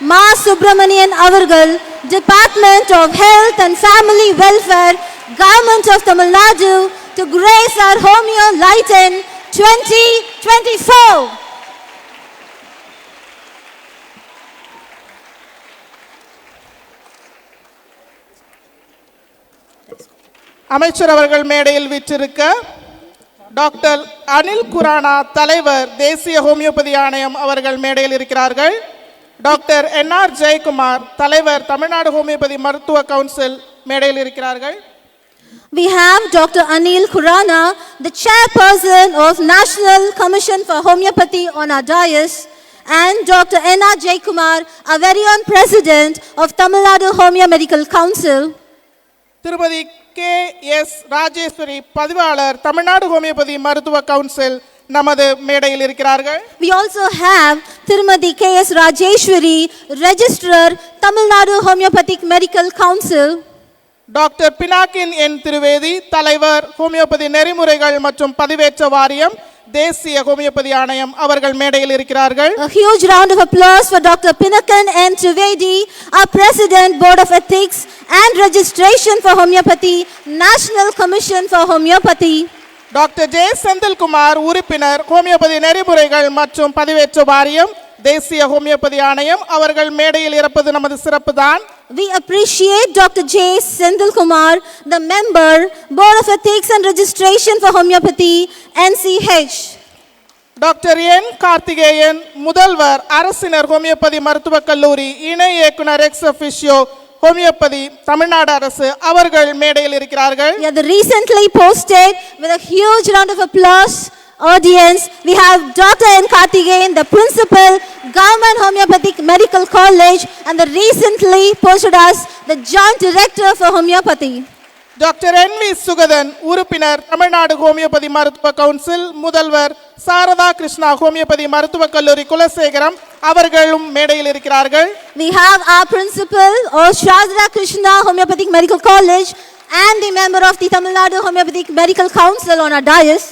Ma Subramanian avargal, Department of Health and Family Welfare, Government of Tamil Nadu, to grace our Homeo Lighten 2024. அமைச்சர் அவர்கள் மேடையில் வீற்றிருக்க doctor Anil Khurana தலைவர் தேசிய homeopathy ஆணையம் அவர்கள் மேடையில் இருக்கிறார்கள். டாக்டர் என்ஆர் ஜெயக்குமார் தலைவர் தமிழ்நாடு ஹோமியோபதி மருத்துவ கவுன்சில் மேடையில் இருக்கிறார்கள். We have Dr. Anil Khurana, the chairperson of National Commission for Homeopathy on our dais, and Dr. N.R. Jaykumar, our very own president of Tamil Nadu Homeo Medical Council. திருமதி KS. Rajeswari பதிவாளர் Tamil Nadu homeopathy மருத்துவ council நமது மேடையில் இருக்கிறார்கள். We also have Tirumadi K.S. Rajeshwari, registrar Tamil Nadu Homeopathic Medical Council. Doctor Pinakin N Trivedi தலைவர் homeopathy நெறிமுறைகள் மற்றும் பதிவேற்ற வாரியம் தேசிய ஹோமியோபதி ஆணையம் அவர்கள் மேடையில் இருக்கிறார்கள். A huge round of applause for Dr. Pinakan N. Trivedi, our President, Board of Ethics and Registration for Homeopathy, National Commission for Homeopathy. Doctor J Senthilkumar உறுப்பினர் ஹோமியோபதி நெறிமுறைகள் மற்றும் பதிவேற்ற வாரியம் தேசிய ஹோமியோபதி ஆணையம் அவர்கள் மேடையில் இருப்பது நமது சிறப்பு தான். We appreciate Dr. J. Senthilkumar, the member, Board of Ethics and Registration for Homeopathy, NCH. Doctor N Karthikeyan முதல்வர் அரசினர் ஹோமியோபதி மருத்துவக் கல்லூரி இணை இயக்குனர் எக்ஸ் அஃபிஷியோ ஹோமியோபதி தமிழ்நாடு அரசு அவர்கள் மேடையில் இருக்கிறார்கள். Yeah, the recently posted with a huge round of applause audience, we have Dr. N. Karthikeyan, the principal, Government Homeopathic Medical College, and the recently posted as the joint director for homeopathy. Doctor N V Sugathan உறுப்பினர் Tamil Nadu homeopathy மருத்துவ council முதல்வர் Saradha Krishna homeopathy மருத்துவக் கல்லூரி குலசேகரம் அவர்களும் மேடையில் இருக்கிறார்கள். We have our principal of Shradha Krishna Homeopathic Medical College and the member of the Tamil Nadu Homeopathic Medical Council on our dais.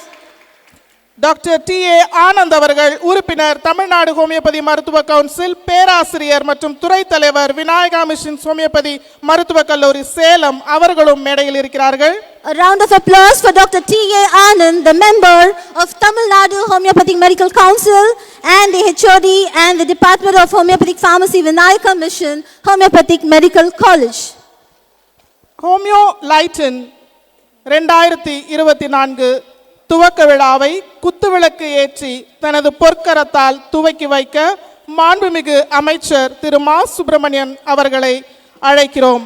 Doctor T A Anand அவர்கள் உறுப்பினர் தமிழ்நாடு ஹோமியோபதி மருத்துவ கவுன்சில் பேராசிரியர் மற்றும் துறை தலைவர் விநாயகா மிஷன்ஸ் ஹோமியோபதி மருத்துவக் கல்லூரி சேலம் அவர்களும் மேடையில் இருக்கிறார்கள். A round of applause for Dr. T. A. Anand, the member of Tamil Nadu Homeopathic Medical Council and the HOD and the Department of Homeopathic Pharmacy Vinayaka Mission Homeopathic Medical College. Homeo lighten 2024 துவக்க விழாவை குத்துவிளக்கு ஏற்றி தனது பொற்கரத்தால் துவக்கி வைக்க மாண்புமிகு அமைச்சர் திரு மா சுப்பிரமணியன் அவர்களை அழைக்கிறோம்.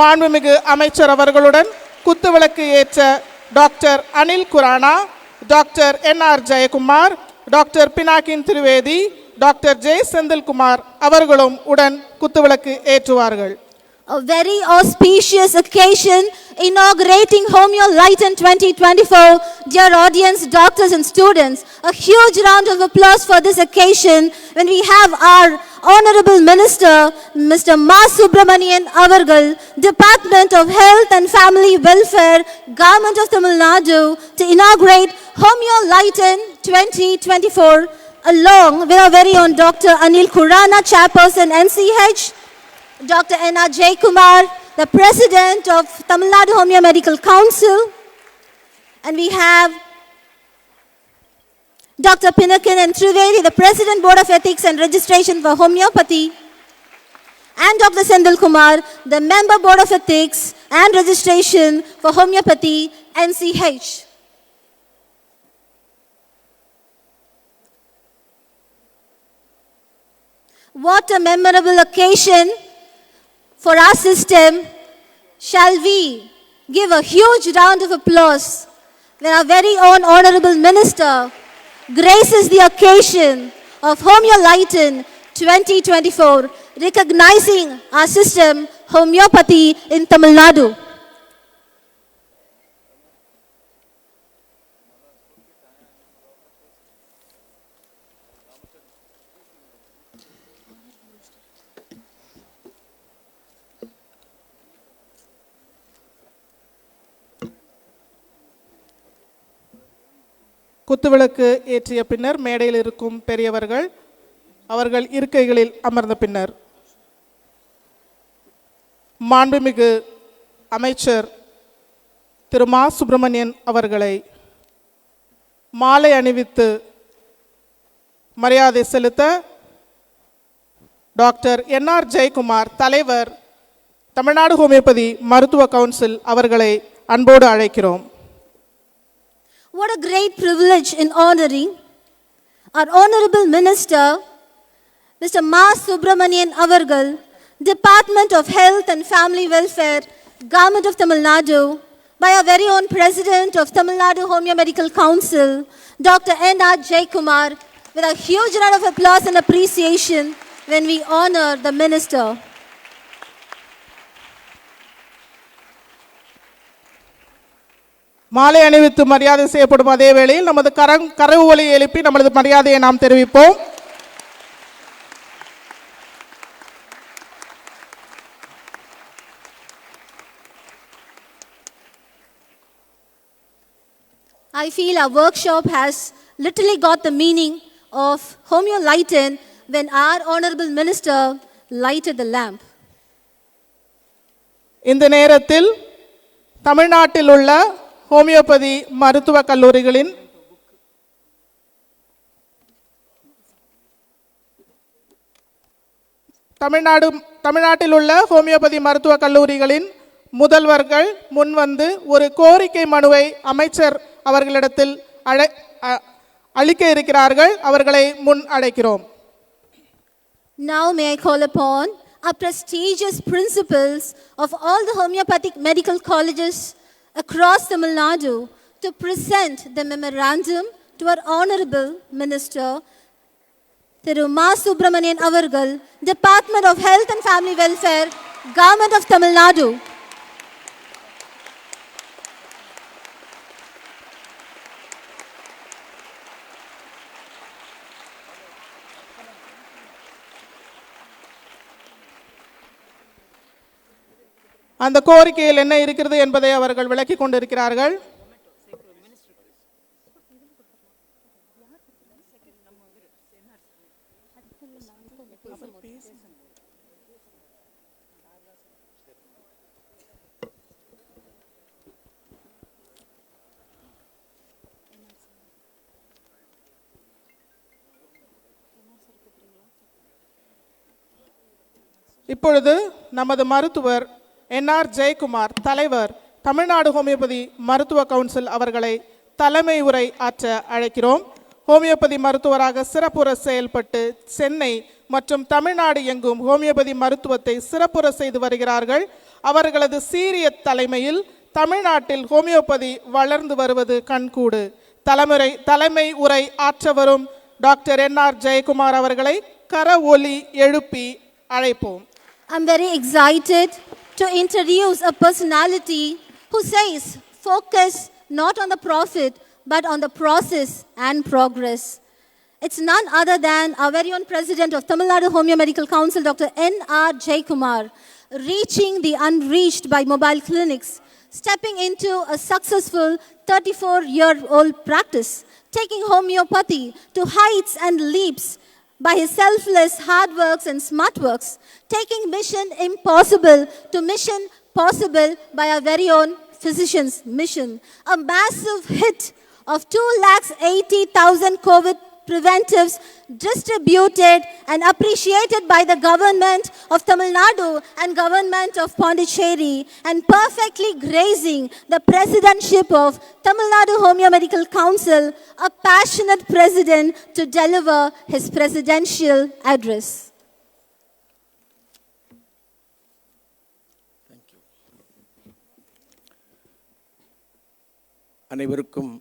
மாண்புமிகு அமைச்சர் அவர்களுடன் குத்துவிளக்கு ஏற்ற doctor Anil Khurana, doctor N R Jayakumar, doctor Pinakin Trivedi, doctor J Senthilkumar அவர்களும் உடன் குத்துவிளக்கு ஏற்றுவார்கள். A very auspicious occasion inaugurating Homeo Lighten 2024. Dear audience, doctors and students, a huge round of applause for this occasion when we have our Honorable Minister, Mr. Ma Subramanian avargal, Department of Health and Family Welfare, Government of Tamil Nadu, to inaugurate Homeo Lighten 2024 along with our very own Dr. Anil Khurana, Chairperson NCH, Dr. N.R. Jaykumar, the President of Tamil Nadu Homeo Medical Council, and we have Dr. Pinakan and Trivedi, the President, Board of Ethics and Registration for Homeopathy, and Dr. Senthilkumar, the Member, Board of Ethics and Registration for Homeopathy, NCH. What a memorable occasion for our system. Shall we give a huge round of applause when our very own Honorable Minister graces the occasion of Homeo Lighten 2024, recognizing our system, homeopathy in Tamil Nadu. குத்துவிளக்கு ஏற்றிய பின்னர் மேடையில் இருக்கும் பெரியவர்கள் அவர்கள் இருக்கைகளில் அமர்ந்த பின்னர் மாண்புமிகு அமைச்சர் திரு மா சுப்பிரமணியன் அவர்களை மாலை அணிவித்து மரியாதை செலுத்த டாக்டர் என்ஆர் ஜெயக்குமார் தலைவர் தமிழ்நாடு ஹோமியோபதி மருத்துவ கவுன்சில் அவர்களை அன்போடு அழைக்கிறோம். What a great privilege in honoring our Honorable Minister, Mr. Ma Subramanian Avargal, Department of Health and Family Welfare, Government of Tamil Nadu, by our very own President of Tamil Nadu Homeo Medical Council, Dr. N.R. Jaykumar, with a huge round of applause and appreciation when we honor the Minister. மாலை அணிவித்து மரியாதை செய்யப்படும் அதே வேளையில் நமது கரவு ஒலி எழுப்பி நமது மரியாதையை நாம் தெரிவிப்போம். I feel our workshop has literally got the meaning of Homeo Lighten when our Honorable Minister lighted the lamp. இந்த நேரத்தில் தமிழ்நாட்டில் உள்ள ஹோமியோபதி மருத்துவக் கல்லூரிகளின் தமிழ்நாட்டில் உள்ள ஹோமியோபதி மருத்துவக் கல்லூரிகளின் முதல்வர்கள் முன்வந்து ஒரு கோரிக்கை மனுவை அமைச்சர் அவர்களிடத்தில் அளிக்க இருக்கிறார்கள். அவர்களை முன் அழைக்கிறோம். Now may I call upon our prestigious principals of all the homeopathic medical colleges across Tamil Nadu to present the memorandum to our Honorable Minister, Thiru Ma Subramanian Avargal, Department of Health and Family Welfare, Government of Tamil Nadu. அந்த கோரிக்கையில் என்ன இருக்கிறது என்பதை அவர்கள் விளக்கிக் கொண்டிருக்கிறார்கள். இப்பொழுது நமது மருத்துவர் என்ஆர் ஜெயக்குமார் தலைவர் தமிழ்நாடு ஹோமியோபதி மருத்துவ கவுன்சில் அவர்களை தலைமை உரை ஆற்ற அழைக்கிறோம். ஹோமியோபதி மருத்துவராக சிறப்புற செயல்பட்டு சென்னை மற்றும் தமிழ்நாடு எங்கும் ஹோமியோபதி மருத்துவத்தை சிறப்புற செய்து வருகிறார்கள். அவர்களது சீரிய தலைமையில் தமிழ்நாட்டில் ஹோமியோபதி வளர்ந்து வருவது கண்கூடு. தலைமை உரை ஆற்ற வரும் டாக்டர் என்ஆர் ஜெயக்குமார் அவர்களை கர ஒலி எழுப்பி அழைப்போம். I'm very excited to introduce a personality who says, focus not on the profit, but on the process and progress. It's none other than our very own President of Tamil Nadu Homeo Medical Council, Dr. N.R. Jaykumar, reaching the unreached by mobile clinics, stepping into a successful 34-year-old practice, taking homeopathy to heights and leaps by his selfless hard works and smart works, taking mission impossible to mission possible by our very own physician's mission. A massive hit of 280,000 COVID preventives distributed and appreciated by the government of Tamil Nadu and government of Pondicherry, and perfectly grazing the presidentship of Tamil Nadu Homeo Medical Council, a passionate president to deliver his presidential address. Thank you. அனைவருக்கும்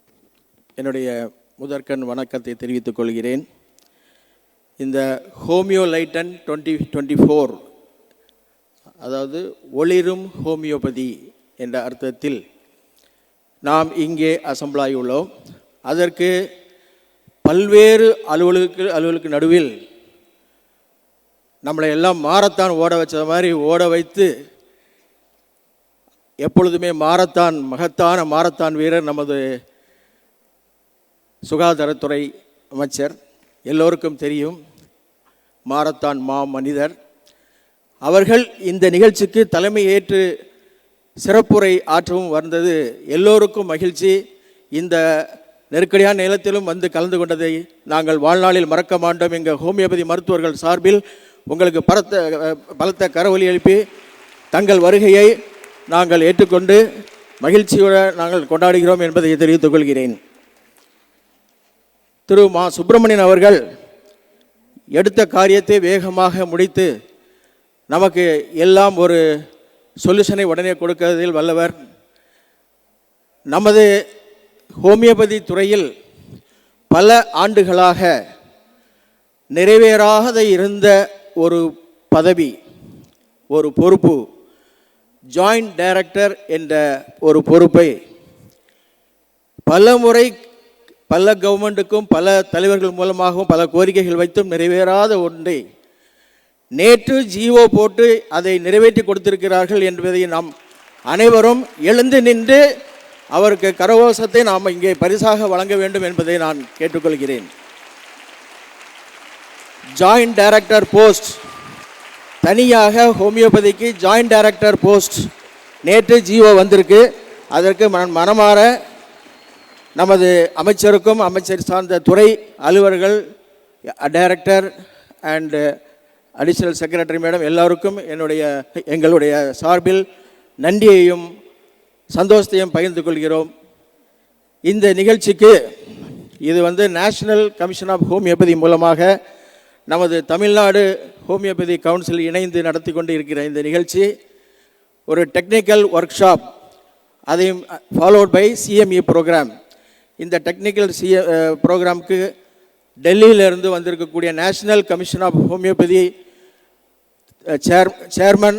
என்னுடைய முதற்கண் வணக்கத்தை தெரிவித்துக் கொள்கிறேன். இந்த homeo lighten 2024, அதாவது ஒளிரும் homeopathy என்ற அர்த்தத்தில் நாம் இங்கே அசம்பிளாகியுள்ளோம். அதற்கு பல்வேறு அலுவலுக்கு நடுவில் நம்மளை எல்லாம் மாரத்தான் ஓட வச்சது மாதிரி ஓட வைத்து எப்பொழுதுமே மகத்தான மாரத்தான் வீரர் நமது சுகாதாரத்துறை அமைச்சர். எல்லோருக்கும் தெரியும், மாரத்தான் மனிதர். அவர்கள் இந்த நிகழ்ச்சிக்கு தலைமை ஏற்று சிறப்புரை ஆற்றவும் வந்தது எல்லோருக்கும் மகிழ்ச்சி. இந்த நெருக்கடியான நேரத்திலும் வந்து கலந்து கொண்டதை நாங்கள் வாழ்நாளில் மறக்க மாட்டோம். எங்கள் ஹோமியோபதி மருத்துவர்கள் சார்பில் உங்களுக்கு பலத்த கரவொலி எழுப்பி தங்கள் வருகையை நாங்கள் ஏற்றுக்கொண்டு மகிழ்ச்சியுடன் நாங்கள் கொண்டாடுகிறோம் என்பதை தெரிவித்துக் கொள்கிறேன். திரு மா. சுப்பிரமணியன் அவர்கள் எடுத்த காரியத்தை வேகமாக முடித்து நமக்கு எல்லாம் ஒரு சொல்யூஷனை உடனே கொடுக்கிறதில் வல்லவர். நமது ஹோமியோபதி துறையில் பல ஆண்டுகளாக நிறைவேறாத இருந்த ஒரு பதவி, ஒரு பொறுப்பு, ஜாயிண்ட் டைரக்டர் என்ற ஒரு பொறுப்பை பல முறை பல கவர்மெண்ட்டுக்கும் பல தலைவர்கள் மூலமாகவும் பல கோரிக்கைகள் வைத்தும் நிறைவேறாத ஒன்றை நேற்று ஜிஓ போட்டு அதை நிறைவேற்றி கொடுத்திருக்கிறார்கள் என்பதை நாம் அனைவரும் எழுந்து நின்று அவருக்கு கரகோஷத்தை நாம் இங்கே பரிசாக வழங்க வேண்டும் என்பதை நான் கேட்டுக்கொள்கிறேன். ஜாயிண்ட் டைரக்டர் போஸ்ட், தனியாக ஹோமியோபதிக்கு ஜாயிண்ட் டைரக்டர் போஸ்ட் நேற்று ஜிஓ வந்திருக்கு. அதற்கு மனமாற நமது அமைச்சருக்கும் அமைச்சர் சார்ந்த துறை அலுவலர்கள், director and additional secretary madam எல்லாருக்கும் எங்களுடைய சார்பில் நன்றியையும் சந்தோஷத்தையும் பகிர்ந்து கொள்கிறோம். இந்த நிகழ்ச்சிக்கு இது நேஷனல் கமிஷன் ஆஃப் ஹோமியோபதி மூலமாக நமது தமிழ்நாடு ஹோமியோபதி கவுன்சில் இணைந்து நடத்தி கொண்டு இருக்கிற இந்த நிகழ்ச்சி ஒரு டெக்னிக்கல் ஒர்க் ஷாப், அதையும் ஃபாலோட் பை சிஎம்இ ப்ரோக்ராம். இந்த டெக்னிக்கல் ப்ரோக்ராமுக்கு டெல்லியிலிருந்து வந்திருக்கக்கூடிய national commission of homeopathy chairman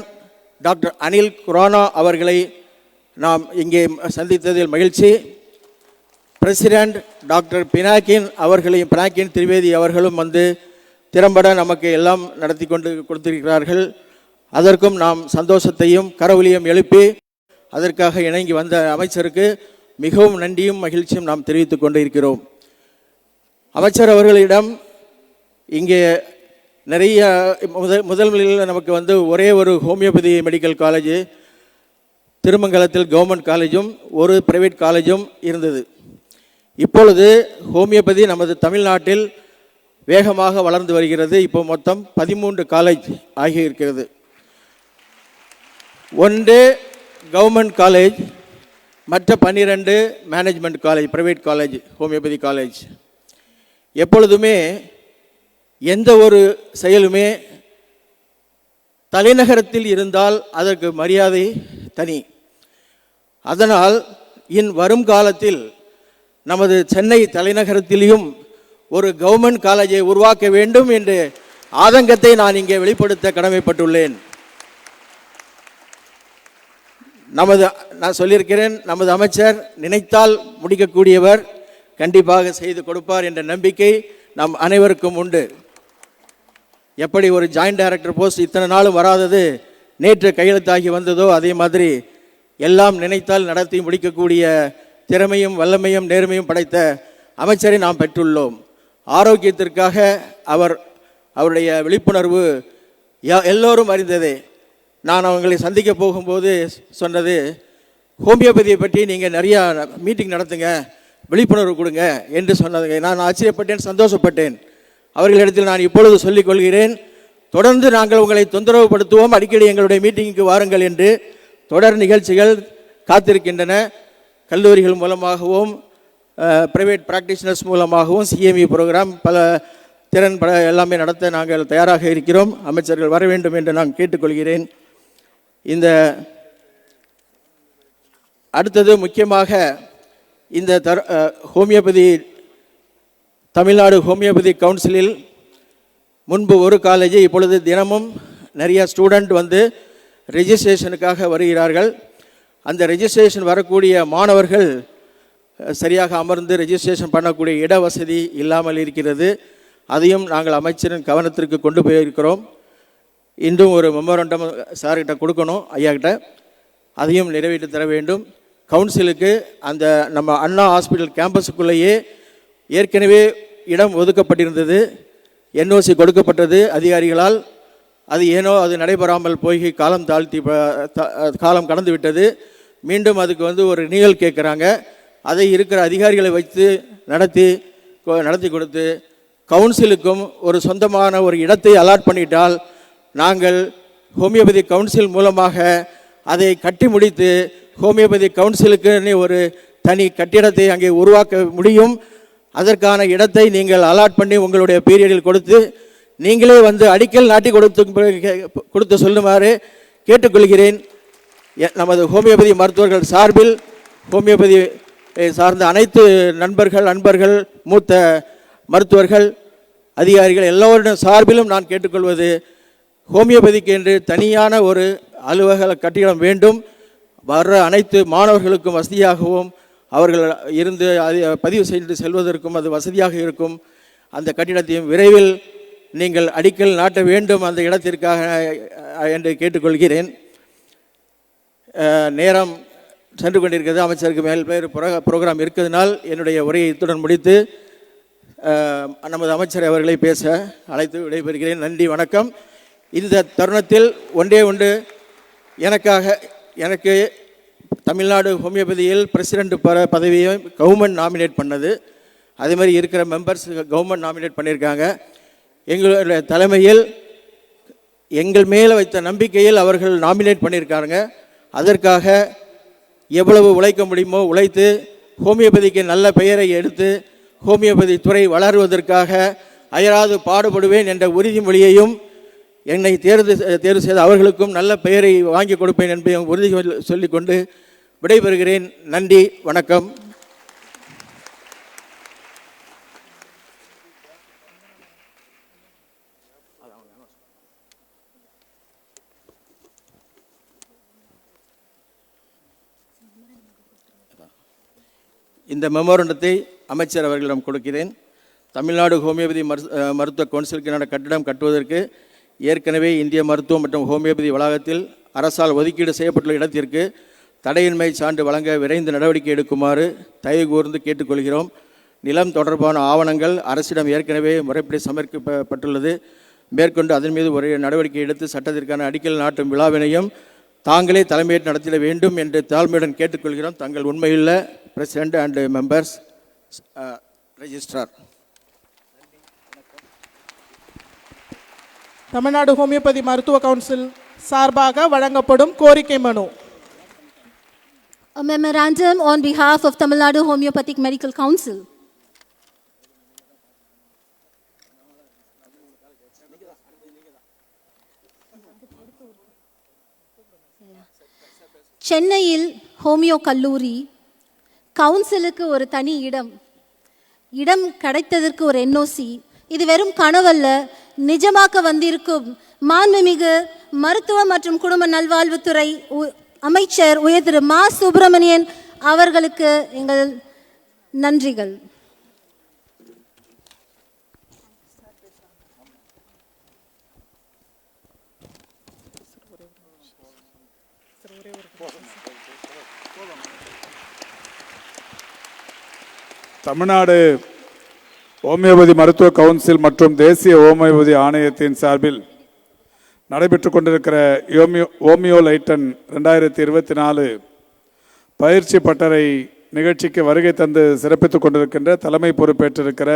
doctor Anil Khurana அவர்களை நாம் இங்கே சந்தித்ததில் மகிழ்ச்சி. பிரசிடெண்ட் டாக்டர் பினாக்கின் திரிவேதி அவர்களும் வந்து திறம்பட நமக்கு எல்லாம் நடத்தி கொண்டு கொடுத்திருக்கிறார்கள். அதற்கும் நாம் சந்தோஷத்தையும் கரவொலியும் எழுப்பி அதற்காக இணங்கி வந்த அமைச்சருக்கு மிகவும் நன்றியும் மகிழ்ச்சியும் நாம் தெரிவித்துக் கொண்டு இருக்கிறோம். அமைச்சர் அவர்களிடம் இங்கே நிறைய முதலில் நமக்கு ஒரே ஒரு ஹோமியோபதி மெடிக்கல் காலேஜ், திருமங்கலத்தில் கவர்மெண்ட் காலேஜும் ஒரு பிரைவேட் காலேஜும் இருந்தது. இப்பொழுது ஹோமியோபதி நமது தமிழ்நாட்டில் வேகமாக வளர்ந்து வருகிறது. இப்போ மொத்தம் 13 காலேஜ் ஆகியிருக்கிறது. ஒன்று கவர்மெண்ட் காலேஜ், மற்ற 12 management college, private college, homeopathy college. எப்பொழுதுமே எந்த ஒரு செயலுமே தலைநகரத்தில் இருந்தால் அதற்கு மரியாதை தனி. அதனால் வரும் காலத்தில் நமது சென்னை தலைநகரத்திலும் ஒரு கவர்மெண்ட் காலேஜை உருவாக்க வேண்டும் என்று ஆதங்கத்தை நான் இங்கே வெளிப்படுத்த கடமைப்பட்டுள்ளேன். நான் சொல்லியிருக்கிறேன், நமது அமைச்சர் நினைத்தால் முடிக்கக்கூடியவர், கண்டிப்பாக செய்து கொடுப்பார் என்ற நம்பிக்கை நம் அனைவருக்கும் உண்டு. எப்படி ஒரு ஜாயிண்ட் டைரக்டர் போஸ்ட் இத்தனை நாளும் வராதது நேற்று கையெழுத்தாகி வந்ததோ, அதே மாதிரி எல்லாம் நினைத்தால் நடத்தி முடிக்கக்கூடிய திறமையும் வல்லமையும் நேர்மையும் படைத்த அமைச்சரை நாம் பெற்றுள்ளோம். ஆரோக்கியத்திற்காக அவருடைய விழிப்புணர்வு எல்லோரும் அறிந்ததே. நான் அவங்களை சந்திக்க போகும்போது சொன்னது, ஹோமியோபதியை பற்றி நீங்கள் நிறையா மீட்டிங் நடத்துங்க, விழிப்புணர்வு கொடுங்க என்று சொன்னதுங்க. நான் ஆச்சரியப்பட்டேன், சந்தோஷப்பட்டேன். அவர்களிடத்தில் நான் இப்பொழுது சொல்லிக் கொள்கிறேன், தொடர்ந்து நாங்கள் உங்களை தொந்தரவுப்படுத்துவோம், அடிக்கடி எங்களுடைய மீட்டிங்குக்கு வாருங்கள் என்று தொடர் நிகழ்ச்சிகள் காத்திருக்கின்றன. கல்லூரிகள் மூலமாகவும் பிரைவேட் ப்ராக்டிஷனர்ஸ் மூலமாகவும் சிஎம்இ ப்ரோக்ராம் பல திறன்பட எல்லாமே நடத்த நாங்கள் தயாராக இருக்கிறோம். அமைச்சர்கள் வர வேண்டும் என்று நான் கேட்டுக்கொள்கிறேன். இந்த அடுத்தது முக்கியமாக இந்த ஹோமியோபதி தமிழ்நாடு ஹோமியோபதி கவுன்சிலில் முன்பு ஒரு காலேஜ், இப்பொழுது தினமும் நிறைய ஸ்டூடெண்ட் ரெஜிஸ்ட்ரேஷனுக்காக வருகிறார்கள். அந்த ரெஜிஸ்ட்ரேஷன் வரக்கூடிய மாணவர்கள் சரியாக அமர்ந்து ரெஜிஸ்ட்ரேஷன் பண்ணக்கூடிய இட வசதி இல்லாமல் இருக்கிறது. அதையும் நாங்கள் அமைச்சரின் கவனத்திற்கு கொண்டு போயிருக்கிறோம். இன்றும் ஒரு மெமோரண்டம் சார்கிட்ட கொடுக்கணும், ஐயாக்கிட்ட. அதையும் நிறைவேற்றி தர வேண்டும். கவுன்சிலுக்கு அந்த நம்ம அண்ணா ஹாஸ்பிட்டல் கேம்பஸுக்குள்ளேயே ஏற்கனவே இடம் ஒதுக்கப்பட்டிருந்தது, என்ஓசி கொடுக்கப்பட்டது அதிகாரிகளால். அது ஏனோ அது நடைபெறாமல் போய் காலம் கடந்து விட்டது. மீண்டும் அதுக்கு ஒரு ரினியூவல் கேட்குறாங்க. அதை இருக்கிற அதிகாரிகளை வைத்து நடத்தி கொடுத்து கவுன்சிலுக்கும் ஒரு சொந்தமான ஒரு இடத்தை அலாட் பண்ணிட்டால் நாங்கள் ஹோமியோபதி கவுன்சில் மூலமாக அதை கட்டி முடித்து ஹோமியோபதி கவுன்சிலுக்கு ஒரு தனி கட்டிடத்தை அங்கே உருவாக்க முடியும். அதற்கான இடத்தை நீங்கள் அலாட் பண்ணி உங்களுடைய பீரியடில் கொடுத்து நீங்களே அடிக்கல் நாட்டி கொடுத்து சொல்லுமாறு கேட்டுக்கொள்கிறேன். நமது ஹோமியோபதி மருத்துவர்கள் சார்பில் ஹோமியோபதி சார்ந்த அனைத்து அன்பர்கள், மூத்த மருத்துவர்கள், அதிகாரிகள் எல்லோருடைய சார்பிலும் நான் கேட்டுக்கொள்வது, ஹோமியோபதிக்கு என்று தனியான ஒரு அலுவலக கட்டிடம் வேண்டும். வர்ற அனைத்து மாணவர்களுக்கும் வசதியாகவும் அவர்கள் இருந்து பதிவு செய்து செல்வதற்கும் அது வசதியாக இருக்கும். அந்த கட்டிடத்தையும் விரைவில் நீங்கள் அடிக்கல் நாட்ட வேண்டும் அந்த இடத்திற்காக என்று கேட்டுக்கொள்கிறேன். நேரம் சென்று கொண்டிருக்கிறது. அமைச்சருக்கு மேல் பேர் ப்ரோக்ராம் இருக்கிறதுனால் என்னுடைய உரையை இத்துடன் முடித்து நமது அமைச்சர் அவர்களை பேச அழைத்து விடைபெறுகிறேன். நன்றி, வணக்கம். இந்த தருணத்தில் ஒன்று எனக்கு தமிழ்நாடு ஹோமியோபதியில் பிரசிடெண்ட் பதவியை கவர்மெண்ட் நாமினேட் பண்ணது. அதே மாதிரி இருக்கிற மெம்பர்ஸ் கவர்மெண்ட் நாமினேட் பண்ணியிருக்காங்க. எங்களுடைய தலைமையில் எங்கள் மேலே வைத்த நம்பிக்கையில் அவர்கள் நாமினேட் பண்ணியிருக்காங்க. அதற்காக எவ்வளவு உழைக்க முடியுமோ உழைத்து ஹோமியோபதிக்கு நல்ல பெயரை எடுத்து ஹோமியோபதி துறை வளருவதற்காக அயராது பாடுபடுவேன் என்ற உறுதிமொழியையும் என்னை தேர்வு செய்த அவர்களுக்கும் நல்ல பெயரை வாங்கி கொடுப்பேன் என்பதை உறுதி சொல்லிக்கொண்டு விடைபெறுகிறேன். நன்றி, வணக்கம். இந்த மெமோரண்டத்தை அமைச்சர் அவர்களிடம் கொடுக்கிறேன். தமிழ்நாடு ஹோமியோபதி மருத்துவ கவுன்சிலுக்கான கட்டிடம் கட்டுவதற்கு ஏற்கனவே இந்திய மருத்துவம் மற்றும் ஹோமியோபதி வளாகத்தில் அரசால் ஒதுக்கீடு செய்யப்பட்டுள்ள இடத்திற்கு தடையின்மை சான்று வழங்க விரைந்து நடவடிக்கை எடுக்குமாறு தயவு கூர்ந்து கேட்டுக்கொள்கிறோம். நிலம் தொடர்பான ஆவணங்கள் அரசிடம் ஏற்கனவே முறைப்படி சமர்ப்பிக்கப்பட்டுள்ளது. மேற்கொண்டு அதன் மீது ஒரு நடவடிக்கை எடுத்து சட்டத்திற்கான அடிக்கல் நாட்டும் விழாவினையும் தாங்களே தலைமையேற்று நடத்திட வேண்டும் என்று தாழ்மையுடன் கேட்டுக்கொள்கிறோம். தங்கள் உண்மையுள்ள president and members, registrar. Tamil Nadu homeopathy மருத்துவ கவுன்சில் சார்பாக வழங்கப்படும் கோரிக்கை மனு. A memorandum on behalf of Tamil Nadu Homeopathic Medical Council. சென்னையில் ஹோமியோ கல்லூரி கவுன்சிலுக்கு ஒரு தனி இடம் கிடைத்ததற்கு ஒரு NOC. இது வெறும் கனவல்ல, நிஜமாக்க வந்திருக்கும் மாண்புமிகு மருத்துவ மற்றும் குடும்ப நல்வாழ்வுத்துறை அமைச்சர் உயர் திரு மா சுப்பிரமணியன் அவர்களுக்கு எங்கள் நன்றிகள். தமிழ்நாடு ஹோமியோபதி மருத்துவ கவுன்சில் மற்றும் தேசிய ஹோமியோபதி ஆணையத்தின் சார்பில் நடைபெற்று கொண்டிருக்கிற ஹோமியோ லைட்டன் 2024 பயிற்சி பட்டறை நிகழ்ச்சிக்கு வருகை தந்து சிறப்பித்துக் கொண்டிருக்கின்ற தலைமை பொறுப்பேற்றிருக்கிற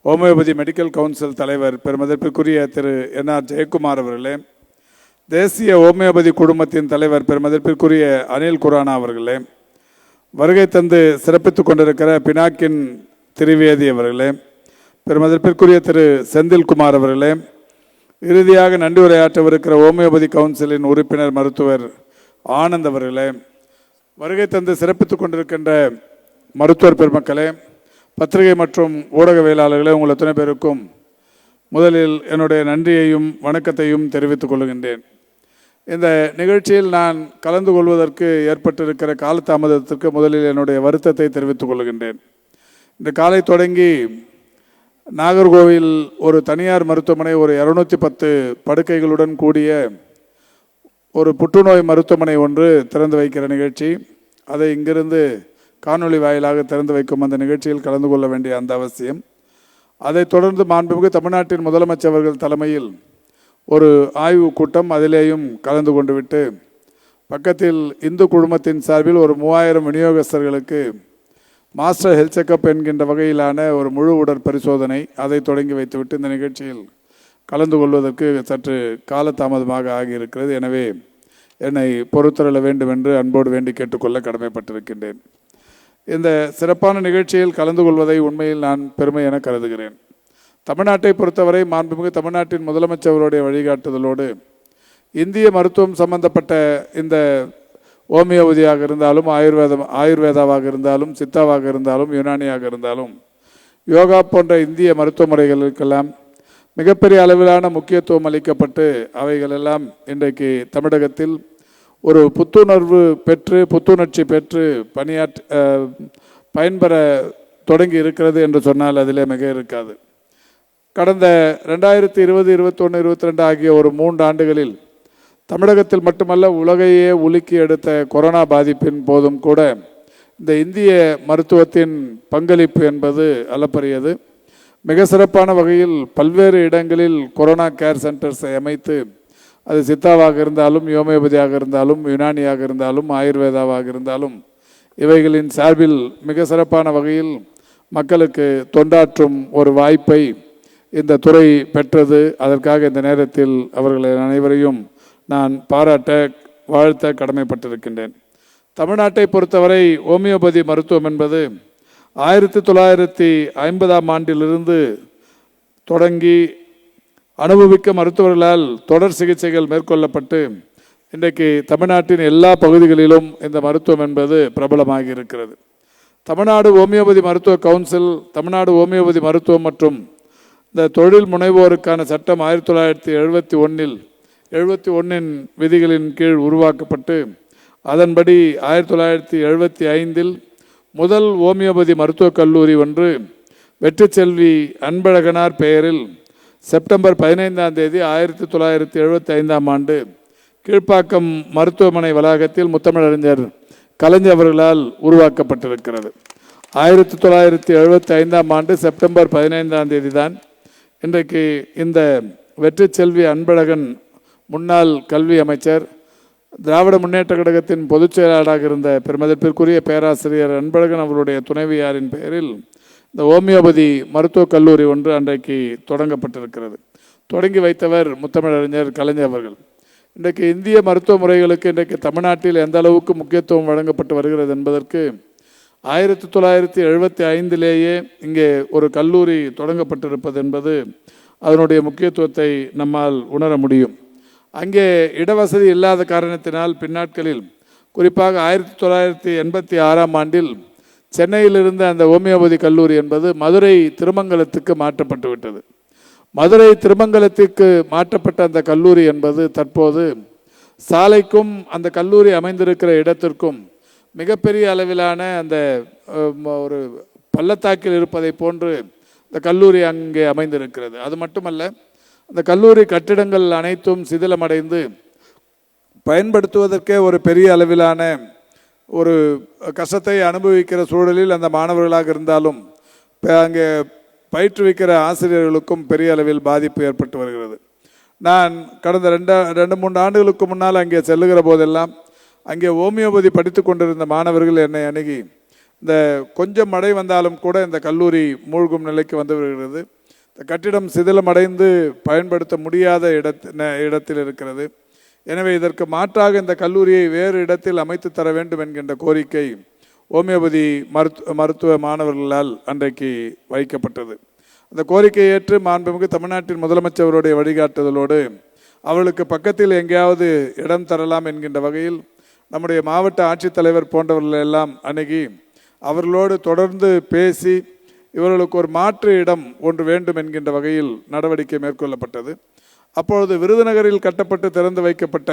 ஹோமியோபதி மெடிக்கல் கவுன்சில் தலைவர் பெருமதிப்பிற்குரிய திரு NR ஜெயக்குமார் அவர்களே, தேசிய ஹோமியோபதி குழுமத்தின் தலைவர் பெருமதிப்பிற்குரிய அனில் குரானா அவர்களே, வருகை தந்து சிறப்பித்துக் கொண்டிருக்கிற பினாக்கின் திரிவேதி அவர்களே, பெருமதிப்பிற்குரிய திரு செந்தில்குமார் அவர்களே, இறுதியாக நன்றி உரையாற்றவிருக்கிற ஹோமியோபதி கவுன்சிலின் உறுப்பினர் மருத்துவர் ஆனந்த் அவர்களே, வருகை தந்து சிறப்பித்துக் கொண்டிருக்கின்ற மருத்துவர் பெருமக்களே, பத்திரிகை மற்றும் ஊடகவியலாளர்களே, உங்கள் அத்தனை பேருக்கும் முதலில் என்னுடைய நன்றியையும் வணக்கத்தையும் தெரிவித்துக் கொள்கின்றேன். இந்த நிகழ்ச்சியில் நான் கலந்து கொள்வதற்கு ஏற்பட்டிருக்கிற காலதாமதத்திற்கு முதலில் என்னுடைய வருத்தத்தை தெரிவித்துக் கொள்கின்றேன். இந்த காலை தொடங்கி நாகர்கோவில் ஒரு தனியார் மருத்துவமனை ஒரு 210 படுக்கைகளுடன் கூடிய ஒரு புற்றுநோய் மருத்துவமனை ஒன்று திறந்து வைக்கிற நிகழ்ச்சி, அதை இங்கிருந்து காணொளி வாயிலாக திறந்து வைக்கும் அந்த நிகழ்ச்சியில் கலந்து கொள்ள வேண்டிய அந்த அவசியம். அதைத் தொடர்ந்து மாண்புமிகு தமிழ்நாட்டின் முதலமைச்சர் அவர்கள் தலைமையில் ஒரு ஆய்வு கூட்டம் அதிலேயும் கலந்து கொண்டு விட்டு பக்கத்தில் இந்து குழுமத்தின் சார்பில் ஒரு 3000 விநியோகஸ்தர்களுக்கு மாஸ்டர் ஹெல்த் செக்கப் என்கின்ற வகையிலான ஒரு முழு உடற் பரிசோதனை அதை தொடங்கி வைத்துவிட்டு இந்த நிகழ்ச்சியில் கலந்து கொள்வதற்கு சற்று காலதாமதமாக ஆகியிருக்கிறது. எனவே என்னை பொறுத்தருள வேண்டும் என்று அன்போடு வேண்டி கேட்டுக்கொள்ள கடமைப்பட்டிருக்கின்றேன். இந்த சிறப்பான நிகழ்ச்சியில் கலந்து கொள்வதை உண்மையில் நான் பெருமை என கருதுகிறேன். தமிழ்நாட்டை பொறுத்தவரை மாண்புமிகு தமிழ்நாட்டின் முதலமைச்சருடைய வழிகாட்டுதலோடு இந்திய மருத்துவம் சம்பந்தப்பட்ட இந்த ஹோமியோபதியாக இருந்தாலும் ஆயுர்வேதாவாக இருந்தாலும் சித்தாவாக இருந்தாலும் யுனானியாக இருந்தாலும் யோகா போன்ற இந்திய மருத்துவ முறைகளுக்கெல்லாம் மிகப்பெரிய அளவிலான முக்கியத்துவம் அளிக்கப்பட்டு அவைகளெல்லாம் இன்றைக்கு தமிழகத்தில் ஒரு புத்துணர்ச்சி பெற்று பயன்பெற தொடங்கி இருக்கிறது என்று சொன்னால் அதிலே மிக இருக்காது. கடந்த 2020, 21, 22 ஆகிய ஒரு 3 ஆண்டுகளில் தமிழகத்தில் மட்டுமல்ல உலகையே உலுக்கி எடுத்த கொரோனா பாதிப்பின் போதும் கூட இந்த இந்திய மருத்துவத்தின் பங்களிப்பு என்பது அளப்பரியது. மிக சிறப்பான வகையில் பல்வேறு இடங்களில் கொரோனா கேர் சென்டர்ஸை அமைத்து அது சித்தாவாக இருந்தாலும் ஹோமியோபதியாக இருந்தாலும் யுனானியாக இருந்தாலும் ஆயுர்வேதாவாக இருந்தாலும் இவைகளின் சார்பில் மிக சிறப்பான வகையில் மக்களுக்கு தொண்டாற்றும் ஒரு வாய்ப்பை இந்த துறை பெற்றது. அதற்காக இந்த நேரத்தில் அவர்கள் அனைவரையும் நான் பாராட்ட வாழ்த்த கடமைப்பட்டிருக்கின்றேன். தமிழ்நாட்டை பொறுத்தவரை ஹோமியோபதி மருத்துவம் என்பது 1950ஆம் ஆண்டிலிருந்து தொடங்கி அனுபவிக்க மருத்துவர்களால் தொடர் சிகிச்சைகள் மேற்கொள்ளப்பட்டு இன்றைக்கு தமிழ்நாட்டின் எல்லா பகுதிகளிலும் இந்த மருத்துவம் என்பது பிரபலமாகி இருக்கிறது. தமிழ்நாடு ஹோமியோபதி மருத்துவ கவுன்சில், தமிழ்நாடு ஹோமியோபதி மருத்துவம் மற்றும் இந்த தொழில் முனைவோருக்கான சட்டம் 1971 விதிகளின் கீழ் உருவாக்கப்பட்டு அதன்படி 1975 முதல் ஹோமியோபதி மருத்துவக் கல்லூரி ஒன்று வெற்றி செல்வி அன்பழகனார் பெயரில் செப்டம்பர் 15ஆம் தேதி 1975ஆம் ஆண்டு கீழ்ப்பாக்கம் மருத்துவமனை வளாகத்தில் முத்தமிழறிஞர் கலைஞர் அவர்களால் உருவாக்கப்பட்டிருக்கிறது. 1975ஆம் ஆண்டு செப்டம்பர் 15ஆம் தேதி தான் இன்றைக்கு இந்த வெற்றி செல்வி அன்பழகன் முன்னாள் கல்வி அமைச்சர், திராவிட முன்னேற்ற கழகத்தின் பொதுச் செயலாளராக இருந்த பெருமதிப்பிற்குரிய பேராசிரியர் அன்பழகன் அவருடைய துணைவியாரின் பெயரில் இந்த ஹோமியோபதி மருத்துவக் கல்லூரி ஒன்று அன்றைக்கு தொடங்கப்பட்டிருக்கிறது. தொடங்கி வைத்தவர் முத்தமிழறிஞர் கலைஞர் அவர்கள். இன்றைக்கு இந்திய மருத்துவ முறைகளுக்கு இன்றைக்கு தமிழ்நாட்டில் எந்த அளவுக்கு முக்கியத்துவம் வழங்கப்பட்டு வருகிறது என்பதற்கு 1975லேயே இங்கே ஒரு கல்லூரி தொடங்கப்பட்டிருப்பது என்பது அதனுடைய முக்கியத்துவத்தை நம்மால் உணர முடியும். அங்கே இடவசதி இல்லாத காரணத்தினால் பின்னாட்களில் குறிப்பாக 1986ஆம் ஆண்டில் சென்னையிலிருந்து அந்த ஹோமியோபதி கல்லூரி என்பது மதுரை திருமங்கலத்துக்கு மாற்றப்பட்டு விட்டது. மதுரை திருமங்கலத்திற்கு மாற்றப்பட்ட அந்த கல்லூரி என்பது தற்போது சாலைக்கும் அந்த கல்லூரி அமைந்திருக்கிற இடத்திற்கும் மிகப்பெரிய அளவிலான அந்த ஒரு பள்ளத்தாக்கில் இருப்பதை போன்று இந்த கல்லூரி அங்கே அமைந்திருக்கிறது. அது மட்டுமல்ல, அந்த கல்லூரி கட்டிடங்கள் அனைத்தும் சிதிலமடைந்து பயன்படுத்துவதற்கே ஒரு பெரிய அளவிலான ஒரு கஷ்டத்தை அனுபவிக்கிற சூழலில் அந்த மாணவர்களாக இருந்தாலும் அங்கே பயிற்றுவிக்கிற ஆசிரியர்களுக்கும் பெரிய அளவில் பாதிப்பு ஏற்பட்டு வருகிறது. நான் கடந்த 2-3 ஆண்டுகளுக்கு முன்னால் அங்கே செல்லுகிற போதெல்லாம் அங்கே ஹோமியோபதி படித்து கொண்டிருந்த மாணவர்கள் என்னை அணுகி இந்த கொஞ்சம் மழை வந்தாலும் கூட இந்த கல்லூரி மூழ்கும் நிலைக்கு வந்து வருகிறது, இந்த கட்டிடம் சிதிலமடைந்து பயன்படுத்த முடியாத இடத்தில் இருக்கிறது, எனவே இதற்கு மாற்றாக இந்த கல்லூரியை வேறு இடத்தில் அமைத்து தர வேண்டும் என்கின்ற கோரிக்கை ஹோமியோபதி மருத்துவ மாணவர்களால் அன்றைக்கு வைக்கப்பட்டது. அந்த கோரிக்கையை ஏற்று மாண்புமிகு தமிழ்நாட்டின் முதலமைச்சருடைய வழிகாட்டுதலோடு அவர்களுக்கு பக்கத்தில் எங்கேயாவது இடம் தரலாம் என்கின்ற வகையில் நம்முடைய மாவட்ட ஆட்சித்தலைவர் போன்றவர்கள் எல்லாம் அணுகி அவர்களோடு தொடர்ந்து பேசி இவர்களுக்கு ஒரு மாற்று இடம் ஒன்று வேண்டும் என்கின்ற வகையில் நடவடிக்கை மேற்கொள்ளப்பட்டது. அப்பொழுது விருதுநகரில் கட்டப்பட்டு திறந்து வைக்கப்பட்ட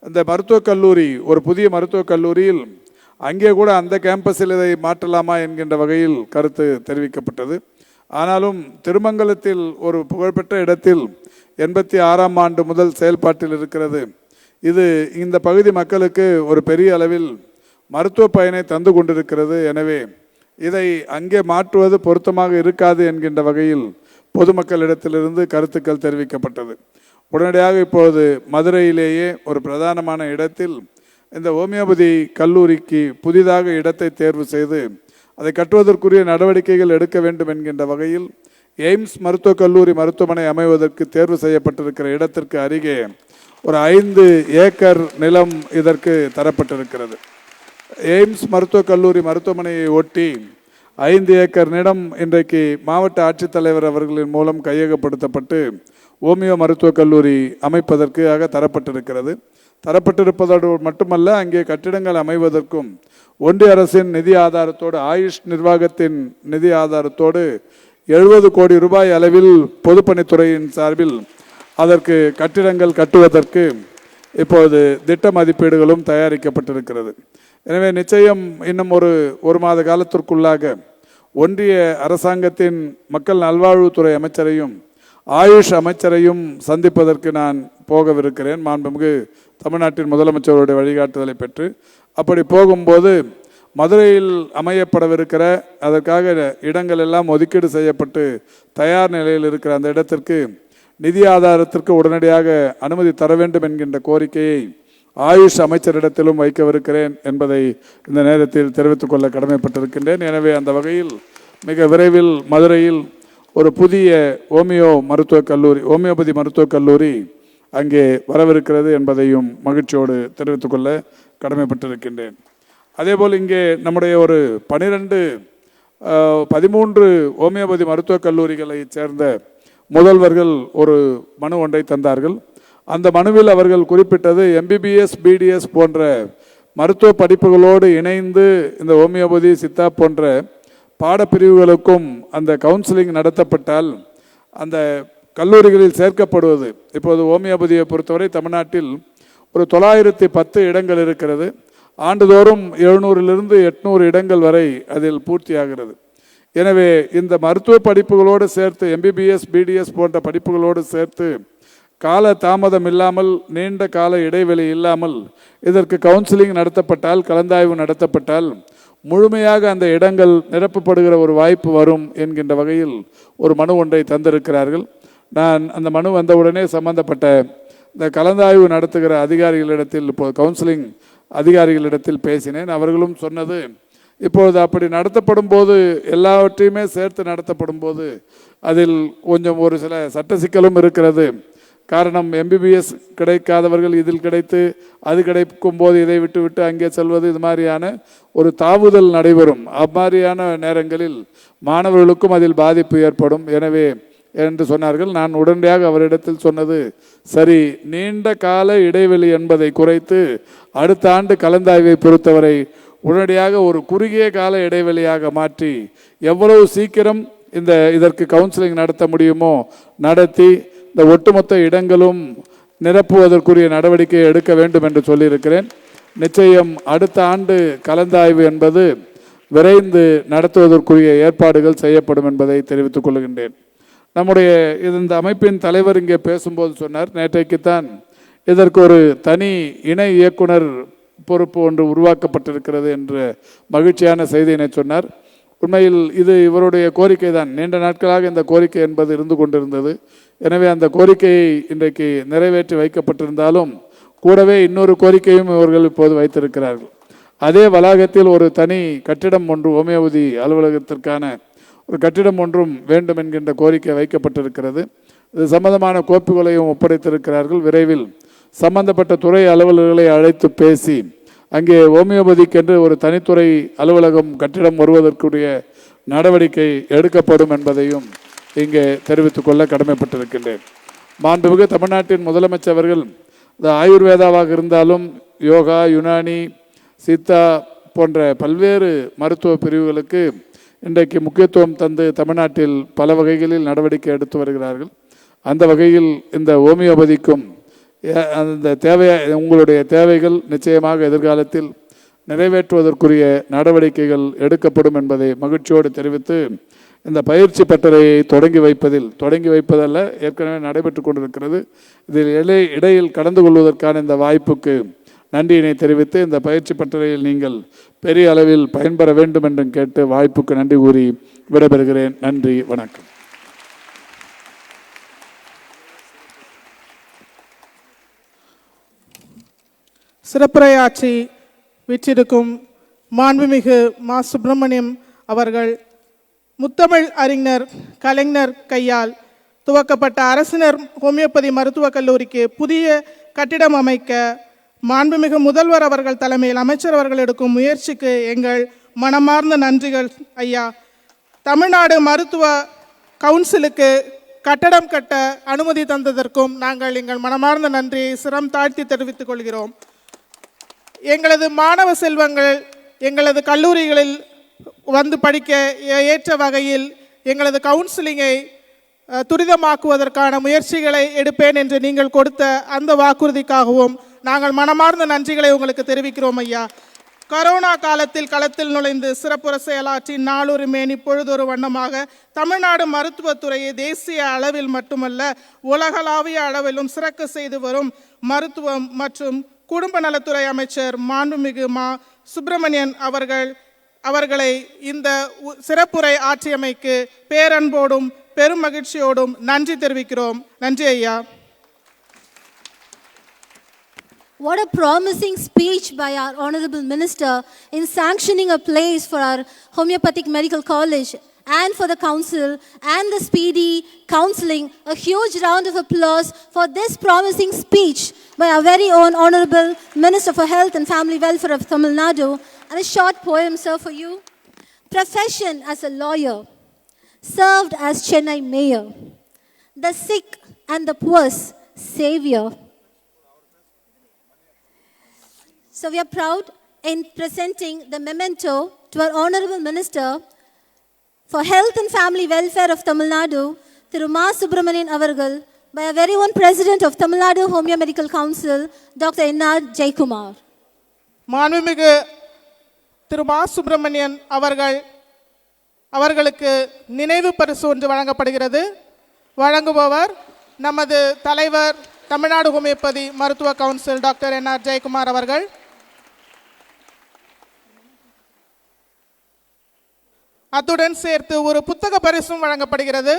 அந்த மருத்துவக் கல்லூரி ஒரு புதிய மருத்துவக் கல்லூரியில் அங்கே கூட அந்த கேம்பஸில் இதை மாற்றலாமா என்கின்ற வகையில் கருத்து தெரிவிக்கப்பட்டது. ஆனாலும் திருமங்கலத்தில் ஒரு புகழ்பெற்ற இடத்தில் 86ஆம் ஆண்டு முதல் செயல்பாட்டில் இருக்கிறது. இது இந்த பகுதி மக்களுக்கு ஒரு பெரிய அளவில் மருத்துவ பயனை தந்து கொண்டிருக்கிறது. எனவே இதை அங்கே மாற்றுவது பொருத்தமாக இருக்காது என்கின்ற வகையில் பொதுமக்களிடத்திலிருந்து கருத்துக்கள் தெரிவிக்கப்பட்டது. உடனடியாக இப்பொழுது மதுரையிலேயே ஒரு பிரதானமான இடத்தில் இந்த ஹோமியோபதி கல்லூரிக்கு புதிதாக இடத்தை தேர்வு செய்து அதை கட்டுவதற்குரிய நடவடிக்கைகள் எடுக்க வேண்டும் என்கின்ற வகையில் எய்ம்ஸ் மருத்துவக் கல்லூரி மருத்துவமனை அமைவதற்கு தேர்வு செய்யப்பட்டிருக்கிற இடத்திற்கு அருகே ஒரு 5 ஏக்கர் நிலம் இதற்கு தரப்பட்டிருக்கிறது. எய்ம்ஸ் மருத்துவக் கல்லூரி மருத்துவமனையை ஒட்டி 5 ஏக்கர் நிலம் இன்றைக்கு மாவட்ட ஆட்சித்தலைவர் அவர்களின் மூலம் கையகப்படுத்தப்பட்டு ஹோமியோ மருத்துவக் கல்லூரி அமைப்பதற்காக தரப்பட்டிருக்கிறது. தரப்பட்டிருப்பதோடு மட்டுமல்ல, அங்கே கட்டிடங்கள் அமைவதற்கும் ஒன்றிய அரசின் நிதி ஆதாரத்தோடு, ஆயுஷ் நிர்வாகத்தின் நிதி ஆதாரத்தோடு 70 கோடி ரூபாய் அளவில் பொதுப்பணித்துறையின் சார்பில் அதற்கு கட்டிடங்கள் கட்டுவதற்கு இப்போது திட்ட மதிப்பீடுகளும் தயாரிக்கப்பட்டிருக்கிறது. எனவே நிச்சயம் இன்னும் ஒரு மாத காலத்திற்குள்ளாக ஒன்றிய அரசாங்கத்தின் மக்கள் நல்வாழ்வுத்துறை அமைச்சரையும் ஆயுஷ் அமைச்சரையும் சந்திப்பதற்கு நான் போகவிருக்கிறேன். மாண்புமிகு தமிழ்நாட்டின் முதலமைச்சருடைய வழிகாட்டுதலை பெற்று அப்படி போகும்போது மதுரையில் அமையப்படவிருக்கிற அதற்காக இடங்கள் எல்லாம் ஒதுக்கீடு செய்யப்பட்டு தயார் நிலையில் இருக்கிற அந்த இடத்திற்கு நிதி ஆதாரத்திற்கு உடனடியாக அனுமதி தர வேண்டும் என்கின்ற கோரிக்கையை ஆயுஷ் அமைச்சரிடத்திலும் வைக்கவிருக்கிறேன் என்பதை இந்த நேரத்தில் தெரிவித்துக் கொள்ள கடமைப்பட்டிருக்கின்றேன். எனவே அந்த வகையில் மிக விரைவில் மதுரையில் ஒரு புதிய ஹோமியோபதி மருத்துவக் கல்லூரி அங்கே வரவிருக்கிறது என்பதையும் மகிழ்ச்சியோடு தெரிவித்துக் கொள்ள கடமைப்பட்டிருக்கின்றேன். அதேபோல் இங்கே நம்முடைய ஒரு 13 ஹோமியோபதி மருத்துவக் கல்லூரிகளை சேர்ந்த முதல்வர்கள் ஒரு மனு ஒன்றை தந்தார்கள். அந்த மனுவில் அவர்கள் குறிப்பிட்டது MBBS BDS போன்ற மருத்துவ படிப்புகளோடு இணைந்து இந்த ஹோமியோபதி சித்தா போன்ற பாடப்பிரிவுகளுக்கும் அந்த கவுன்சிலிங் நடத்தப்பட்டால் அந்த கல்லூரிகளில் சேர்க்கப்படுவது, இப்போது ஹோமியோபதியை பொறுத்தவரை தமிழ்நாட்டில் ஒரு 910 இடங்கள் இருக்கிறது. ஆண்டுதோறும் 700 - 800 இடங்கள் வரை அதில் பூர்த்தியாகிறது. எனவே இந்த மருத்துவ படிப்புகளோடு சேர்த்து MBBS BDS போன்ற படிப்புகளோடு சேர்த்து கால தாமதம் இல்லாமல், நீண்ட கால இடைவெளி இல்லாமல் இதற்கு கவுன்சிலிங் நடத்தப்பட்டால், கலந்தாய்வு நடத்தப்பட்டால் முழுமையாக அந்த இடங்கள் நிரப்பப்படுகிற ஒரு வாய்ப்பு வரும் என்கின்ற வகையில் ஒரு மனு ஒன்றை தந்திருக்கிறார்கள். நான் அந்த மனு வந்தவுடனே சம்பந்தப்பட்ட இந்த கலந்தாய்வு நடத்துகிற அதிகாரிகளிடத்தில், இப்போ கவுன்சிலிங் அதிகாரிகளிடத்தில் பேசினேன். அவர்களும் சொன்னது, இப்பொழுது அப்படி நடத்தப்படும் போது, எல்லாவற்றையுமே சேர்த்து நடத்தப்படும் போது அதில் கொஞ்சம் ஒரு சில சட்ட சிக்கலும் இருக்கிறது. காரணம், MBBS கிடைக்காதவர்கள் இதில் கிடைத்து, அது கிடைக்கும் போது இதை விட்டு அங்கே செல்வது, இது மாதிரியான ஒரு தாவுதல் நடைபெறும். அம்மாதிரியான நேரங்களில் மாணவர்களுக்கும் அதில் பாதிப்பு ஏற்படும். எனவே என்று சொன்னார்கள். நான் உடனடியாக அவரிடத்தில் சொன்னது, சரி, நீண்ட கால இடைவெளி என்பதை குறைத்து அடுத்த ஆண்டு கலந்தாய்வை பொறுத்தவரை உடனடியாக ஒரு குறுகிய கால இடைவெளியாக மாற்றி எவ்வளவு சீக்கிரம் இதற்கு கவுன்சிலிங் நடத்த முடியுமோ நடத்தி இந்த ஒட்டுமொத்த இடங்களும் நிரப்புவதற்குரிய நடவடிக்கையை எடுக்க வேண்டும் என்று சொல்லியிருக்கிறேன். நிச்சயம் அடுத்த ஆண்டு கலந்தாய்வு என்பது விரைந்து நடத்துவதற்குரிய ஏற்பாடுகள் செய்யப்படும் என்பதை தெரிவித்துக் கொள்கின்றேன். நம்முடைய இந்த அமைப்பின் தலைவர் இங்கே பேசும்போது சொன்னார், நேற்றைக்குத்தான் இதற்கு ஒரு தனி இணை இயக்குனர் பொறுப்பு ஒன்று உருவாக்கப்பட்டிருக்கிறது என்ற மகிழ்ச்சியான செய்தியினை சொன்னார். உண்மையில் இது இவருடைய கோரிக்கை தான். நீண்ட நாட்களாக இந்த கோரிக்கை என்பது இருந்து கொண்டிருந்தது. எனவே அந்த கோரிக்கையை இன்றைக்கு நிறைவேற்றி வைக்கப்பட்டிருந்தாலும் கூடவே இன்னொரு கோரிக்கையும் இவர்கள் இப்போது வைத்திருக்கிறார்கள். அதே வளாகத்தில் ஒரு தனி கட்டிடம் ஒன்று, ஹோமியோபதி அலுவலகத்திற்கான ஒரு கட்டிடம் ஒன்றும் வேண்டும் என்கின்ற கோரிக்கை வைக்கப்பட்டிருக்கிறது. இது சம்பந்தமான கோப்புகளையும் ஒப்படைத்திருக்கிறார்கள். விரைவில் சம்பந்தப்பட்ட துறை அலுவலர்களை அழைத்து பேசி அங்கே ஹோமியோபதிக்கென்று ஒரு தனித்துறை அலுவலகம் கட்டிடம் வருவதற்குரிய நடவடிக்கை எடுக்கப்படும் என்பதையும் இங்கே தெரிவித்துக் கொள்ள கடமைப்பட்டிருக்கின்றேன். மாண்புமிகு தமிழ்நாட்டின் முதலமைச்சர் அவர்கள் இந்த ஆயுர்வேதாவாக இருந்தாலும், யோகா, யுனானி, சித்தா போன்ற பல்வேறு மருத்துவ பிரிவுகளுக்கு இன்றைக்கு முக்கியத்துவம் தந்து தமிழ்நாட்டில் பல வகைகளில் நடவடிக்கை எடுத்து வருகிறார்கள். அந்த வகையில் இந்த ஹோமியோபதிக்கும் அந்த உங்களுடைய தேவைகள் நிச்சயமாக எதிர்காலத்தில் நிறைவேற்றுவதற்குரிய நடவடிக்கைகள் எடுக்கப்படும் என்பதை மகிழ்ச்சியோடு தெரிவித்து, இந்த பயிற்சி பட்டறையை தொடங்கி வைப்பதல்ல, ஏற்கனவே நடைபெற்று கொண்டிருக்கிறது. இதில் இடையில் கலந்து கொள்வதற்கான இந்த வாய்ப்புக்கு நன்றியினை தெரிவித்து, இந்த பயிற்சி பட்டறையில் நீங்கள் பெரிய அளவில் பயன்பெற வேண்டும் என்றும் கேட்டு வாய்ப்புக்கு நன்றி கூறி விடைபெறுகிறேன். நன்றி, வணக்கம். சிறப்புரையாற்றி விற்றிருக்கும் மாண்புமிகு மா சுப்பிரமணியம் அவர்கள் முத்தமிழ் அறிஞர் கலைஞர் கையால் துவக்கப்பட்ட அரசினர் ஹோமியோபதி மருத்துவக் கல்லூரிக்கு புதிய கட்டிடம் அமைக்க மாண்புமிகு முதல்வர் அவர்கள் தலைமையில் அமைச்சர் அவர்கள் எடுக்கும் முயற்சிக்கு எங்கள் மனமார்ந்த நன்றிகள் ஐயா. தமிழ்நாடு மருத்துவ கவுன்சிலுக்கு கட்டடம் கட்ட அனுமதி தந்ததற்கும் நாங்கள் எங்கள் மனமார்ந்த நன்றியை சிரம் தாழ்த்தி தெரிவித்துக் கொள்கிறோம். எங்களது மாணவ செல்வங்கள் எங்களது கல்லூரிகளில் வந்து படிக்க ஏற்ற வகையில் எங்களது கவுன்சிலிங்கை துரிதமாக்குவதற்கான முயற்சிகளை எடுப்பேன் என்று நீங்கள் கொடுத்த அந்த வாக்குறுதிக்காகவும் நாங்கள் மனமார்ந்த நன்றிகளை உங்களுக்கு தெரிவிக்கிறோம் ஐயா. கரோனா காலத்தில் களத்தில் நுழைந்து சிறப்புற செயலாற்றி நாளொரு மேனி பொழுதொரு வண்ணமாக தமிழ்நாடு மருத்துவத்துறையை தேசிய அளவில் மட்டுமல்ல உலகளாவிய அளவிலும் சிறக்க செய்து வரும் மருத்துவம் மற்றும் குடும்ப நலத்துறை அமைச்சர் மாண்புமிகு மா சுப்பிரமணியன் அவர்களை இந்த சிறப்புரை ஆற்றியமைக்கு பேரன்போடும் பெரும் மகிழ்ச்சியோடும் நன்றி தெரிவிக்கிறோம். நன்றி ஐயா. What a promising speech by our Honorable Minister in sanctioning a place for our Homeopathic Medical College and for the Council and the speedy counseling. A huge round of applause for this promising speech by our very own Honorable Minister for Health and Family Welfare of Tamil Nadu. And a short poem, sir, for you. Profession as a lawyer, served as Chennai mayor, the sick and the poor's savior. So we are proud in presenting the memento to our Honorable Minister for Health and Family Welfare of Tamil Nadu, Thiru Ma Subramanian Avargal, by our very own President of Tamil Nadu Homeo Medical Council, Dr. N.R. Jaikumar. மாண்புமிகு திரு மா சுப்பிரமணியன் அவர்களுக்கு நினைவு பரிசு ஒன்று வழங்கப்படுகிறது. வழங்குபவர் நமது தலைவர் தமிழ்நாடு ஹோமியோபதி மருத்துவ கவுன்சில் டாக்டர் N.R. ஜெயக்குமார் அவர்கள். அத்துடன் சேர்த்து ஒரு புத்தக பரிசும் வழங்கப்படுகிறது.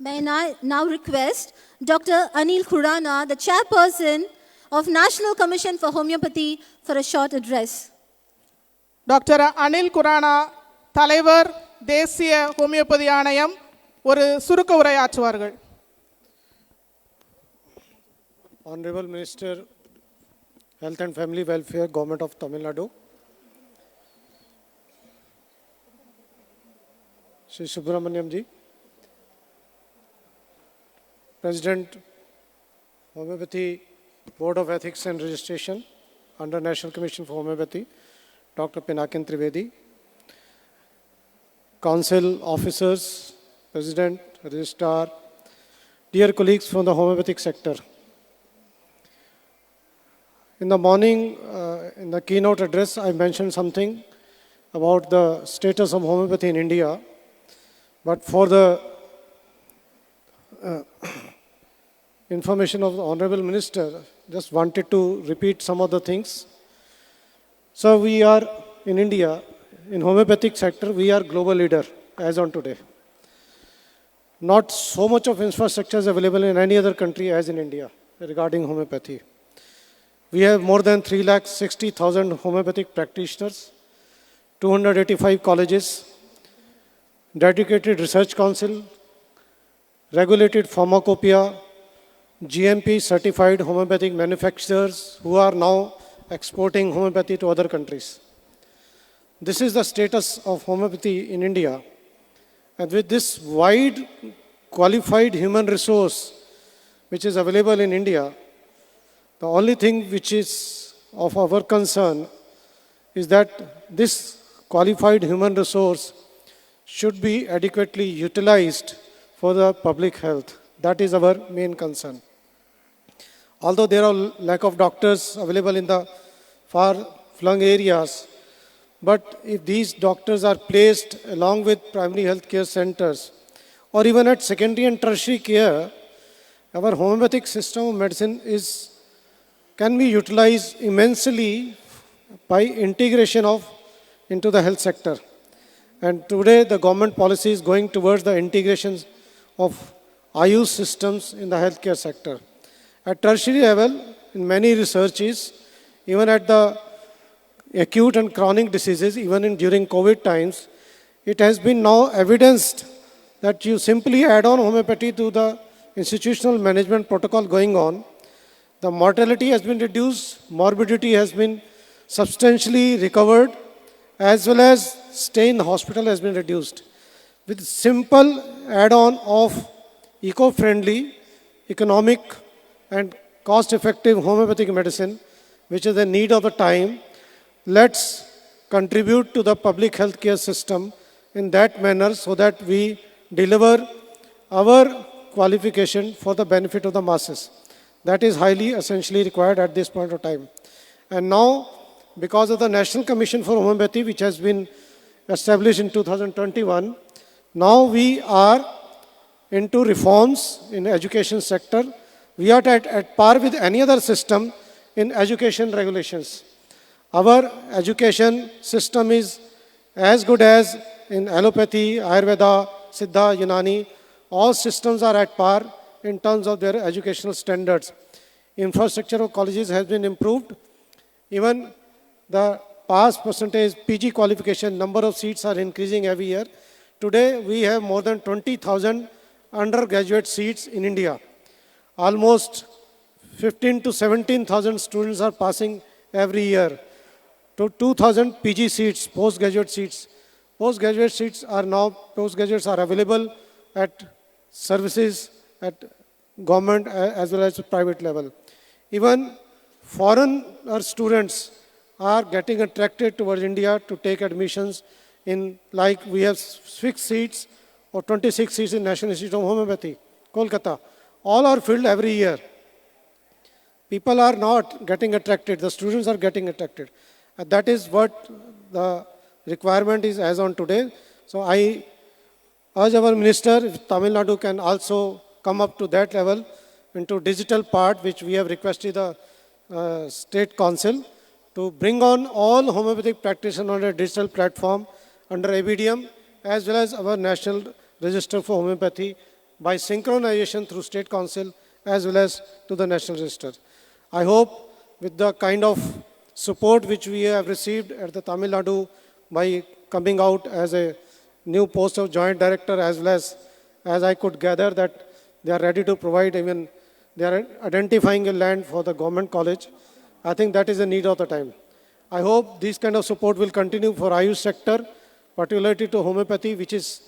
May I now request Dr. Anil Khurana, the chairperson of National Commission for Homeopathy, for a short address. Doctor Anil Khurana தலைவர் தேசிய ஹோமியோபதி ஆணையம் ஒரு சுருக்க உரையாற்றுவார்கள். Honorable Minister, Health and Family Welfare, Government of Tamil Nadu, Shri Subramaniam ji, President, Homeopathy Board of Ethics and Registration under National Commission for Homeopathy, Dr. Pinakin Trivedi, Council officers, President, Registrar, dear colleagues from the homeopathic sector. In the morning, in the keynote address, I mentioned something about the status of homeopathy in India, but for the information of the Honorable Minister, just wanted to repeat some of the things. So we are in India, in homeopathic sector, we are global leader as on today. Not so much of infrastructure is available in any other country as in India regarding homeopathy. We have more than 360,000 homeopathic practitioners, 285 colleges, dedicated research council, regulated pharmacopoeia, GMP certified homeopathic manufacturers who are now exporting homeopathy to other countries. This is the status of homeopathy in India. And with this wide qualified human resource which is available in India, the only thing which is of our concern is that this qualified human resource should be adequately utilized for the public health. That is our main concern. Although there are lack of doctors available in the far-flung areas, but if these doctors are placed along with primary health care centers or even at secondary and tertiary care, our homeopathic system of medicine is can be utilized immensely by integration into the health sector. And today the government policy is going towards the integration of Ayush systems in the healthcare sector. At tertiary level, in many researches, even at the acute and chronic diseases, even during COVID times, it has been now evidenced that you simply add on homeopathy to the institutional management protocol going on, the mortality has been reduced, morbidity has been substantially recovered, as well as stay in the hospital has been reduced. With simple add-on of eco-friendly, economic and cost-effective homeopathic medicine, which is the need of the time, let's contribute to the public health care system in that manner so that we deliver our qualification for the benefit of the masses. That is highly essentially required at this point of time. And now, because of the National Commission for Homeopathy, which has been established in 2021, now we are into reforms in education sector. We are at par with any other system in education regulations. Our education system is as good as in allopathy, Ayurveda, Siddha, Unani. All systems are at par in terms of their educational standards. Infrastructure of colleges has been improved. Even the pass percentage, PG qualification, number of seats are increasing every year. Today, we have more than 20,000 undergraduate seats in India. Almost 15 to 17,000 students are passing every year. To 2,000 PG seats, postgraduate seats. Postgraduate seats are now, postgraduates are available at services at government as well as private level. Even foreign students are getting attracted towards India to take admissions in, like we have 6 seats or 26 seats in National Institute of Homeopathy, Kolkata. All are filled every year. People are not getting attracted, the students are getting attracted. And that is what the requirement is as on today. So I urge our minister, if Tamil Nadu can also come up to that level into digital part, which we have requested the State Council to bring on all homeopathic practitioners on a digital platform under ABDM as well as our National Register for Homeopathy by synchronization through State Council as well as to the National Register. I hope with the kind of support which we have received at the Tamil Nadu by coming out as a new post of joint director as well as I could gather that they are ready to provide, even they are identifying a land for the government college. I think that is the need of the time. I hope this kind of support will continue for Ayush sector, particularly to homeopathy, which is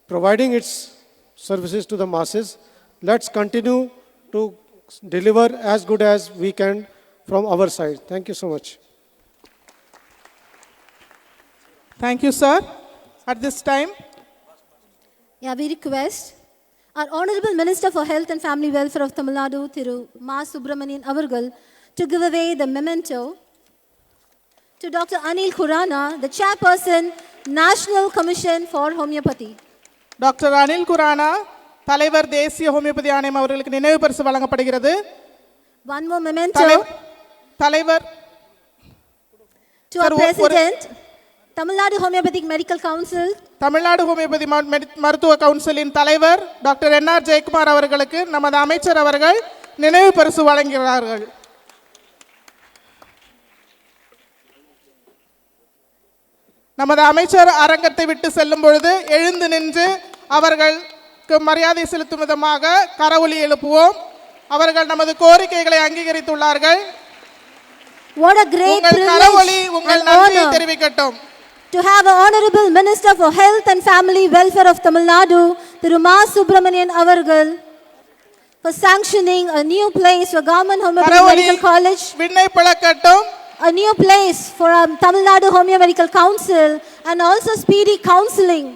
providing its services to the masses. Let's continue to deliver as good as we can from our side. Thank you so much. Thank you, sir. At this time, Yeah, we request our Honorable Minister for Health and Family Welfare of Tamil Nadu, Thiru Ma Subramanian Avargal, to give away the memento to Dr. Anil Khurana, the Chairperson, National Commission for Homeopathy. Doctor Anil Khurana தலைவர் தேசிய homeopathy ஆணையம் அவர்களுக்கு நினைவு பரிசு வழங்கப்படுகிறது. One more memento தலைவர் to our President, Tamil Nadu Homeopathic Medical Council. Tamil Nadu homeopathy மருத்துவ கவுன்சிலின் தலைவர் டாக்டர் என்ஆர் ஜெயக்குமார் அவர்களுக்கு நமது அமைச்சர் அவர்கள் நினைவு பரிசு வழங்குகிறார்கள். நமது அமைச்சர் அரங்கத்தை விட்டு செல்லும் பொழுது எழுந்து நின்று அவர்களுக்கு மரியாதை செலுத்தும் விதமாக கரவொலி எழுப்புவோம். அவர்கள் நமது கோரிக்கைகளை அங்கீகரித்துள்ளார்கள். What a great கரவொலி privilege உங்கள் and நன்றியை honor தெரிவிக்கட்டும். to have an Honorable Minister for Health and Family Welfare of Tamil Nadu, Thiru Ma Subramanian Avargal, for sanctioning a new place for Government Homeopathic கரவொலி Medical College, விண்ணை பிளக்கட்டும். a new place for Tamil Nadu Homeo Medical Council, and also speedy counseling